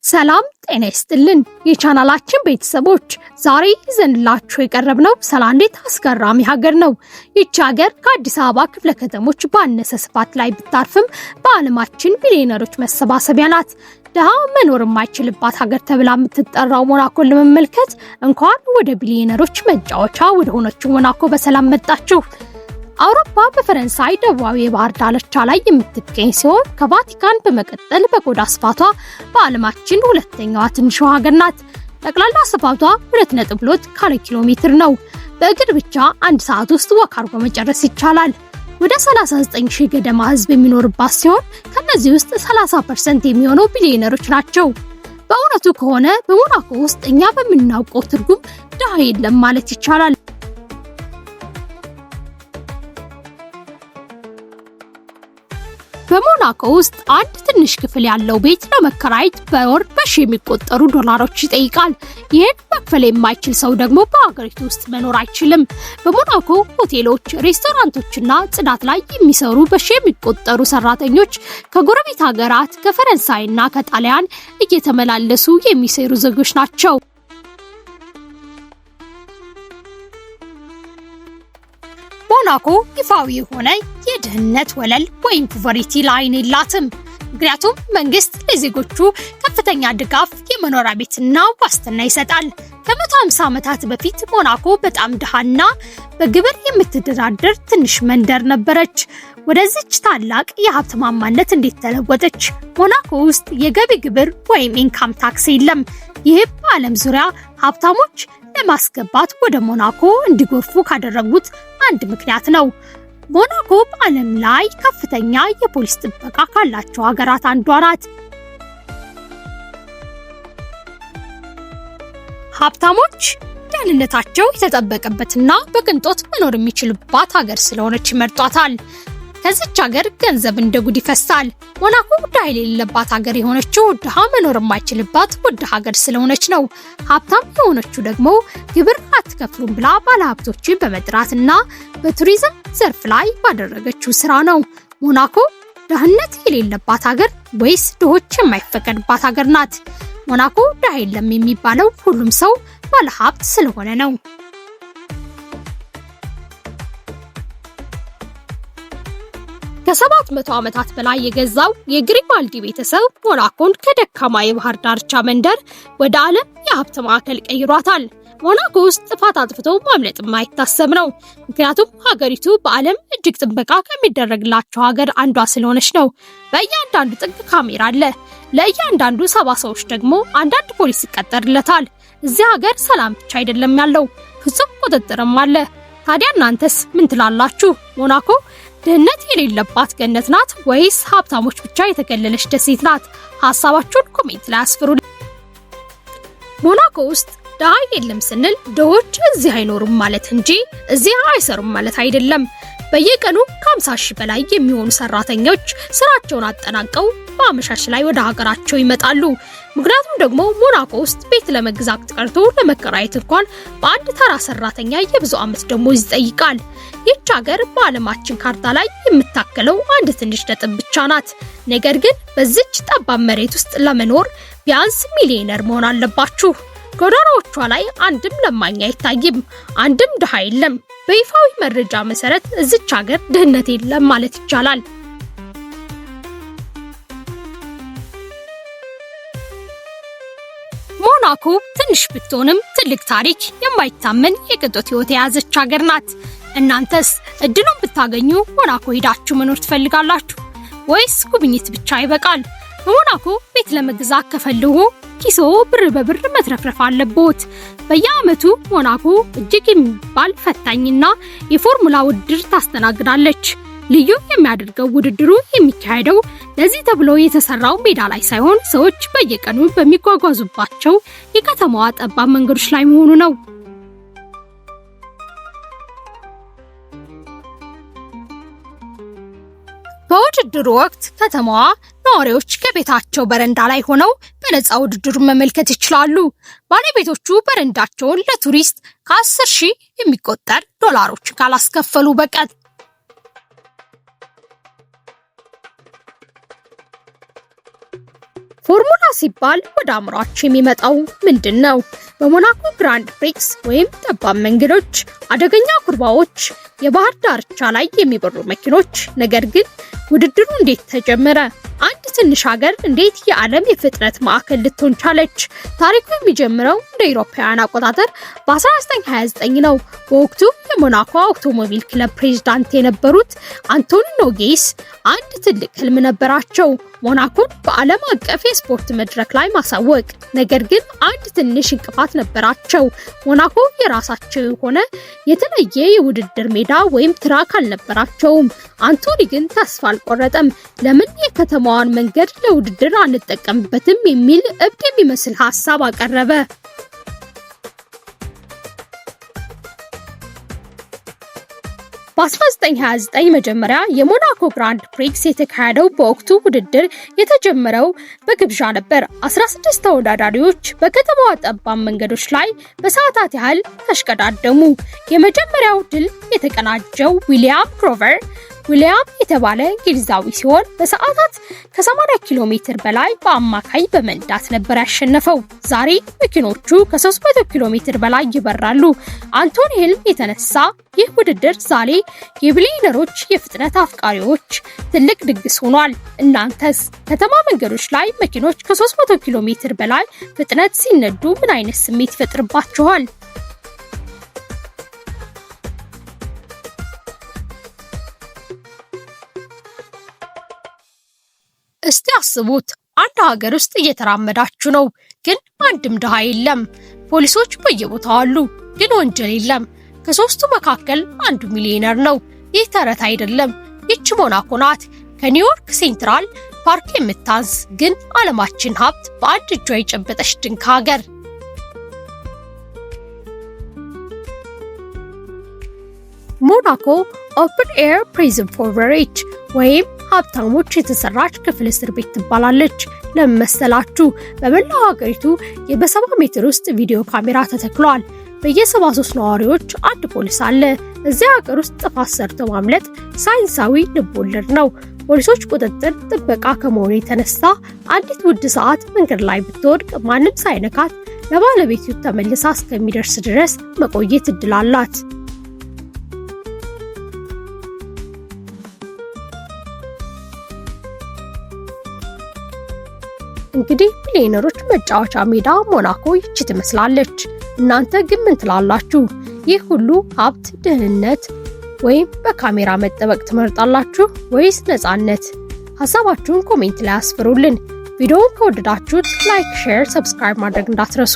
ሰላም ጤና ይስጥልን የቻናላችን ቤተሰቦች ዛሬ ይዘንላችሁ የቀረብነው ሰላንዴት አስገራሚ ሀገር ነው። ይህች ሀገር ከአዲስ አበባ ክፍለ ከተሞች ባነሰ ስፋት ላይ ብታርፍም በዓለማችን ቢሊዮነሮች መሰባሰቢያ ናት። ደሃ መኖር የማይችልባት ሀገር ተብላ የምትጠራው ሞናኮን ለመመልከት እንኳን ወደ ቢሊዮነሮች መጫወቻ ወደ ሆነችው ሞናኮ በሰላም መጣችሁ። አውሮፓ በፈረንሳይ ደቡባዊ የባህር ዳርቻ ላይ የምትገኝ ሲሆን ከቫቲካን በመቀጠል በቆዳ ስፋቷ በዓለማችን ሁለተኛዋ ትንሿ ሀገር ናት። ጠቅላላ ስፋቷ 2.2 ካሬ ኪሎ ሜትር ነው። በእግር ብቻ 1 ሰዓት ውስጥ ወክ አድርጎ መጨረስ ይቻላል። ወደ 39,000 ገደማ ህዝብ የሚኖርባት ሲሆን ከነዚህ ውስጥ 30% የሚሆነው ቢሊዮነሮች ናቸው። በእውነቱ ከሆነ በሞናኮ ውስጥ እኛ በምናውቀው ትርጉም ድሃ የለም ማለት ይቻላል። በሞናኮ ውስጥ አንድ ትንሽ ክፍል ያለው ቤት ለመከራየት በወር በሺ የሚቆጠሩ ዶላሮች ይጠይቃል። ይህን መክፈል የማይችል ሰው ደግሞ በሀገሪቱ ውስጥ መኖር አይችልም። በሞናኮ ሆቴሎች፣ ሬስቶራንቶችና ጽዳት ላይ የሚሰሩ በሺ የሚቆጠሩ ሰራተኞች ከጎረቤት ሀገራት ከፈረንሳይና ከጣሊያን እየተመላለሱ የሚሰሩ ዜጎች ናቸው። ሞናኮ ይፋዊ የሆነ የድህነት ወለል ወይም ፖቨርቲ ላይን የላትም። ምክንያቱም መንግስት ለዜጎቹ ከፍተኛ ድጋፍ የመኖሪያ ቤትና ዋስትና ይሰጣል። ከ150 ዓመታት በፊት ሞናኮ በጣም ድሃና በግብር የምትተዳደር ትንሽ መንደር ነበረች። ወደዚች ታላቅ የሀብት ማማነት እንዴት ተለወጠች? ሞናኮ ውስጥ የገቢ ግብር ወይም ኢንካም ታክስ የለም። ይህ በዓለም ዙሪያ ሀብታሞች ለማስገባት ወደ ሞናኮ እንዲጎርፉ ካደረጉት አንድ ምክንያት ነው። ሞናኮ በዓለም ላይ ከፍተኛ የፖሊስ ጥበቃ ካላቸው ሀገራት አንዷ ናት። ሀብታሞች ደህንነታቸው የተጠበቀበትና በቅንጦት መኖር የሚችሉባት ሀገር ስለሆነች ይመርጧታል። ከዚች ሀገር ገንዘብ እንደ ጉድ ይፈሳል። ሞናኮ ድሃ የሌለባት ሀገር የሆነችው ድሃ መኖር የማይችልባት ውድ ሀገር ስለሆነች ነው። ሀብታም የሆነችው ደግሞ ግብር አትከፍሉም ብላ ባለሀብቶችን በመጥራትና በቱሪዝም ዘርፍ ላይ ባደረገችው ስራ ነው። ሞናኮ ድህነት የሌለባት ሀገር ወይስ ድሆች የማይፈቀድባት ሀገር ናት? ሞናኮ ድሃ የለም የሚባለው ሁሉም ሰው ባለሀብት ስለሆነ ነው። ከ700 ዓመታት በላይ የገዛው የግሪባልዲ ቤተሰብ ሞናኮን ከደካማ የባህር ዳርቻ መንደር ወደ ዓለም የሀብት ማዕከል ቀይሯታል። ሞናኮ ውስጥ ጥፋት አጥፍቶ ማምለጥ የማይታሰብ ነው። ምክንያቱም ሀገሪቱ በዓለም እጅግ ጥበቃ ከሚደረግላቸው ሀገር አንዷ ስለሆነች ነው። በእያንዳንዱ ጥግ ካሜራ አለ። ለእያንዳንዱ 70 ሰዎች ደግሞ አንዳንድ ፖሊስ ይቀጠርለታል። እዚህ ሀገር ሰላም ብቻ አይደለም ያለው፣ ፍጹም ቁጥጥርም አለ። ታዲያ እናንተስ ምን ትላላችሁ? ሞናኮ ድህነት የሌለባት ገነት ናት ወይስ ሀብታሞች ብቻ የተከለለች ደሴት ናት? ሀሳባችሁን ኮሜንት ላይ አስፍሩ። ሞናኮ ውስጥ ድሃ የለም ስንል ድሆች እዚህ አይኖሩም ማለት እንጂ እዚህ አይሰሩም ማለት አይደለም። በየቀኑ ከ50,000 በላይ የሚሆኑ ሰራተኞች ስራቸውን አጠናቀው በአመሻሽ ላይ ወደ ሀገራቸው ይመጣሉ። ምክንያቱም ደግሞ ሞናኮ ውስጥ ቤት ለመግዛት ቀርቶ ለመከራየት እንኳን በአንድ ተራ ሰራተኛ የብዙ ዓመት ደሞዝ ይጠይቃል። ይህች ሀገር በዓለማችን ካርታ ላይ የምታከለው አንድ ትንሽ ነጥብ ብቻ ናት። ነገር ግን በዚች ጠባብ መሬት ውስጥ ለመኖር ቢያንስ ሚሊዮነር መሆን አለባችሁ። ጎዳናዎቿ ላይ አንድም ለማኝ አይታይም፣ አንድም ድሃ የለም። በይፋዊ መረጃ መሰረት እዚች ሀገር ድህነት የለም ማለት ይቻላል። ሞናኮ ትንሽ ብትሆንም ትልቅ ታሪክ፣ የማይታመን የቅንጦት ህይወት የያዘች ሀገር ናት። እናንተስ እድሉን ብታገኙ ሞናኮ ሄዳችሁ መኖር ትፈልጋላችሁ ወይስ ጉብኝት ብቻ ይበቃል? በሞናኮ ቤት ለመግዛት ከፈልጉ ኪሶ ብር በብር መትረፍረፍ አለበት። በየዓመቱ ሞናኮ እጅግ የሚባል ፈታኝና የፎርሙላ ውድድር ታስተናግዳለች። ልዩ የሚያደርገው ውድድሩ የሚካሄደው ለዚህ ተብሎ የተሰራው ሜዳ ላይ ሳይሆን ሰዎች በየቀኑ በሚጓጓዙባቸው የከተማዋ ጠባብ መንገዶች ላይ መሆኑ ነው። በውድድሩ ወቅት ከተማዋ ነዋሪዎች ከቤታቸው በረንዳ ላይ ሆነው በነፃ ውድድሩን መመልከት ይችላሉ። ባለቤቶቹ በረንዳቸውን ለቱሪስት ከ10,000 የሚቆጠር ዶላሮች ካላስከፈሉ በቀር። ፎርሙላ ሲባል ወደ አእምሯችን የሚመጣው ምንድነው? በሞናኮ ግራንድ ፕሪክስ ወይም ጠባብ መንገዶች፣ አደገኛ ኩርባዎች፣ የባህር ዳርቻ ላይ የሚበሩ መኪኖች። ነገር ግን ውድድሩ እንዴት ተጀመረ? አንድ ትንሽ ሀገር እንዴት የዓለም የፍጥነት ማዕከል ልትሆን ቻለች? ታሪኩ የሚጀምረው እንደ አውሮፓውያን አቆጣጠር በ1929 ነው። በወቅቱ የሞናኮ አውቶሞቢል ክለብ ፕሬዝዳንት የነበሩት አንቶኒ ኖጌስ አንድ ትልቅ ህልም ነበራቸው፣ ሞናኮን በዓለም አቀፍ የስፖርት መድረክ ላይ ማሳወቅ። ነገር ግን አንድ ትንሽ እንቅፋት ነበራቸው። ሞናኮ የራሳቸው የሆነ የተለየ የውድድር ሜዳ ወይም ትራክ አልነበራቸውም። አንቶኒ ግን ተስፋ አልቆረጠም። ለምን የከተማዋን መንገድ ለውድድር አንጠቀምበትም የሚል እብድ የሚመስል ሀሳብ አቀረበ። በ1929 መጀመሪያ የሞናኮ ግራንድ ፕሪክስ የተካሄደው በወቅቱ ውድድር የተጀመረው በግብዣ ነበር። 16 ተወዳዳሪዎች በከተማዋ ጠባብ መንገዶች ላይ በሰዓታት ያህል ተሽቀዳደሙ። የመጀመሪያው ድል የተቀናጀው ዊሊያም ግሮቨር የተባለ እንግሊዛዊ ሲሆን በሰዓታት ከ80 ኪሎ ሜትር በላይ በአማካይ በመንዳት ነበር ያሸነፈው። ዛሬ መኪኖቹ ከ300 ኪሎ ሜትር በላይ ይበራሉ። አንቶኒ ህልም የተነሳ ይህ ውድድር ዛሬ የቢሊየነሮች የፍጥነት አፍቃሪዎች ትልቅ ድግስ ሆኗል። እናንተስ ከተማ መንገዶች ላይ መኪኖች ከ300 ኪሎ ሜትር በላይ ፍጥነት ሲነዱ ምን አይነት ስሜት ይፈጥርባችኋል? እስቲ አስቡት፣ አንድ ሀገር ውስጥ እየተራመዳችሁ ነው፣ ግን አንድም ድሃ የለም። ፖሊሶች በየቦታው አሉ፣ ግን ወንጀል የለም። ከሶስቱ መካከል አንዱ ሚሊዮነር ነው። ይህ ተረት አይደለም፣ ይህች ሞናኮ ናት። ከኒውዮርክ ሴንትራል ፓርክ የምታንስ ግን ዓለማችን ሀብት በአንድ እጇ የጨበጠች ድንቅ ሀገር። ሞናኮ ኦፕን ኤር ፕሪዝን ፎር ዘ ሪች ወይም ሀብታሞች የተሰራች ክፍል እስር ቤት ትባላለች። ለምን መሰላችሁ? በመላው ሀገሪቱ በ70 ሜትር ውስጥ ቪዲዮ ካሜራ ተተክሏል። በየ73 ነዋሪዎች አንድ ፖሊስ አለ። እዚያ ሀገር ውስጥ ጥፋት ሰርቶ ማምለጥ ሳይንሳዊ ልቦለድ ነው። ፖሊሶች ቁጥጥር ጥበቃ ከመሆኑ የተነሳ አንዲት ውድ ሰዓት መንገድ ላይ ብትወድቅ ማንም ሳይነካት ለባለቤቱ ተመልሳ እስከሚደርስ ድረስ መቆየት እድል አላት። እንግዲህ ሚሊዮነሮች መጫወቻ ሜዳ ሞናኮ ይቺ ትመስላለች። እናንተ ግን ምን ትላላችሁ? ይህ ሁሉ ሀብት፣ ደህንነት ወይም በካሜራ መጠበቅ ትመርጣላችሁ ወይስ ነፃነት? ሀሳባችሁን ኮሜንት ላይ አስፍሩልን። ቪዲዮውን ከወደዳችሁት ላይክ፣ ሼር፣ ሰብስክራይብ ማድረግ እንዳትረሱ።